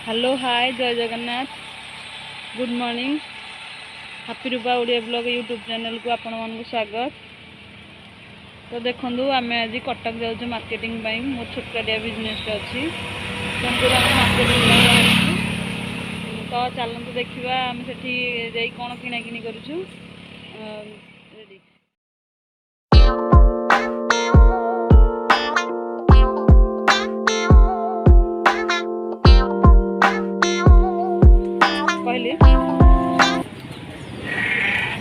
Hello hi जय Jagannath good morning happy रूपा Odia blog YouTube channel को आपण मानक स्वागत। तो देखो आम आज कटक जाऊँ मार्केटिंग मो छोटकाटिया बिजनेस अच्छी मार्केटिंग तो चलते देखा आम से कौन किना किनी करूँ रेडी कहली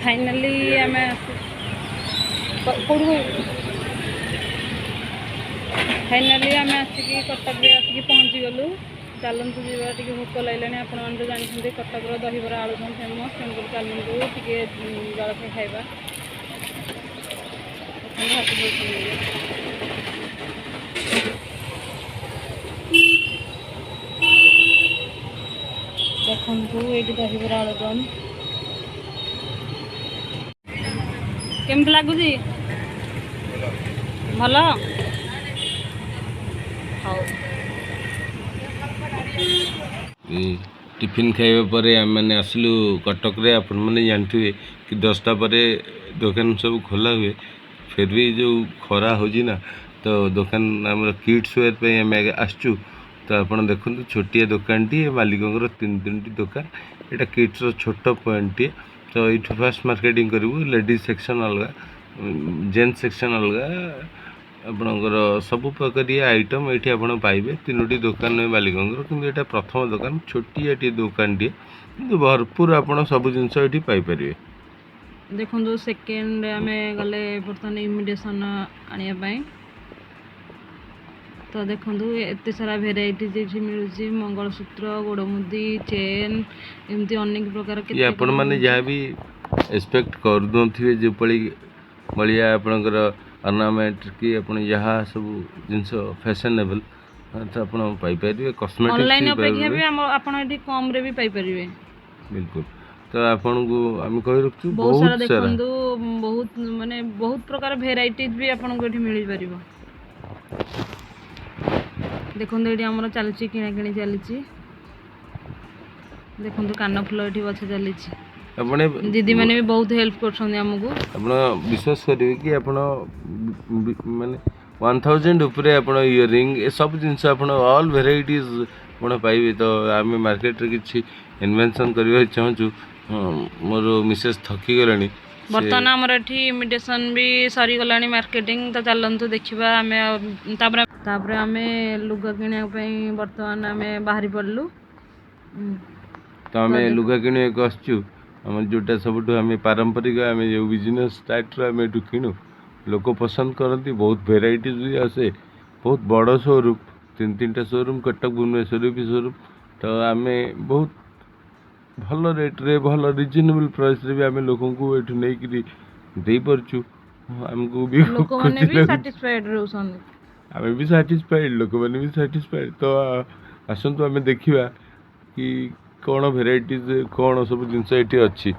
फाइनाली आम फाइनाली आम आसिक कटक आसिक पहुँची गलु। चलतु जावा टे भोक लगे आपण मैंने तो जानते कटक दहीबरा आलुदम फेमस तेणुक चलतु टे जलखै खाइबा। देखु ये दहीबरा आलुदम केमती लगुच भल टिफिन खाइबा पर आम मैंने आसलु कटक रे आपण मैंने जानते कि 10टा पर दुकान सब खोला हुए फिर भी जो खरा हो ना तो दुकान आम किड्स वेयर पे आम आसचु। तो आपड़ देखो छोटिया दुकान टी मालिकों तीन टी दुकान यहाँ किड्स छोट पॉइंट टी। तो ये फास्ट मार्केटिंग करूँ लेडीज सेक्शन अलग जेन्ट्स सेक्शन अलग आपणकर सब प्रकार आइटम ये आप पाइबे तीनोटी दुकान मालिकों कि प्रथम दुकान छोटिया दुकान टी भरपूर आप सब जिनस ये पाइपर। देखो सेकेंड आम गले बर्तमान इमिटेशन आने तो देखो एत सारा भेराइटी जो मिलूँ मंगलसूत्र गोड़मुदी चेन एमती अनेक प्रकार के आपण मैंने जहाँ भी एक्सपेक्ट कर थे जो भाया आपणकर अर्नामेंट कि आप जहाँ सब जिनस फैशनेबल तो आपरे कॉस्मेटिक्स ऑनलाइन अपेक्षा भी आपण एठी कम रे भी पाई परिबे बिल्कुल। तो आपन को हम कहि रखछु बहुत सारा देखंदु बहुत माने बहुत प्रकार वेराइटीज भी आपन को एठी मिली परिबो। देखंदु एठी हमर चलछि किना किनी चलछि देखंदु कान फुल एठी बछ चलछि अपने दीदी माने भी बहुत हेल्प करछन हमकु। आपण विश्वास करिवे कि आपण माने 1000 ऊपर आपण इयरिंग ए सब जिंस आपण ऑल वेराइटीज आपण पाइबे। तो आम मार्केट रे किछि इन्वेंशन करबा चाहछु मोर मिसेस थकी गलानी बर्तमान आमर एठी इमिटेशन भी सरी गलानी मार्केटिंग। तो चलंतु देखिबा आमे तापरे आमे लुगा किने पई बर्तमान आमे बाहरी पड़लु। तो आमे लुगा किने को आछछु आम जोटा सब आम पारंपरिक आम जो बिजनेस टाइप आम ये किणु लोक पसंद करती बहुत वेराइटीज भी आसे बहुत बड़ शोरूम तीन टा शोरूम कटक भुवनेश्वर भी शोरूम। तो आम बहुत भल रेट रे भल रिजनेबल प्राइस रे भी आम लोक को ये नहीं दे पारछु आमको भी आम भी साटिस्फाइड लोक मैंने भी साटिस्फाइड। तो आसतु आम देखा कि कौन वेराइटीज कौन सब जिनस ये अच्छी।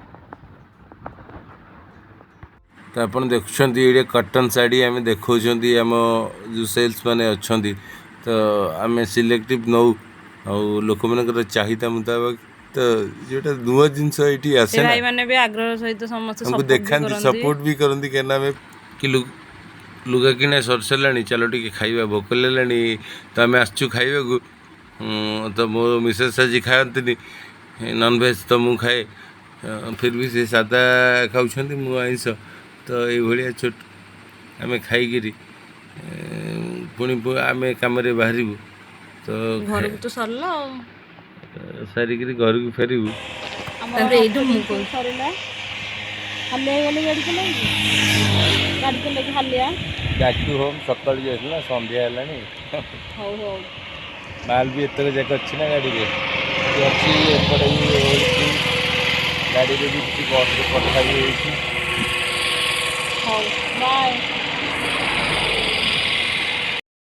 तो आप देखुं ये कटन शाढ़ी आम देखा आम जो सेल्स मैंने अच्छा तो आम सिलेक्टिव नौ लोक मान चाहिदा मुताबिक तो जोटा नुआ जिनस ये आसे भाई माने भी आग्रह सहित समस्त हमको देखा सपोर्ट भी करती क्या कि लुगा किना सर सारा चलो टे खाइबा भोक लगे तो आम आसचु खाइबा को। तो मो मिसेस आज खाती नॉनवेज तो मु खाए फिर भी से सादा खाऊँ आइंस। तो ये छोट आम खाई पुणी आम कम बाहर तो घर तो सरला सारिक घर को फेरबू बैक टू होम सका जाइए संध्या है माल भी एतक जाक अच्छी ना गाड़ी रे अच्छी एपटे भी गाड़ी रे भी किसी बस रे पठा भी होइछि। बाय।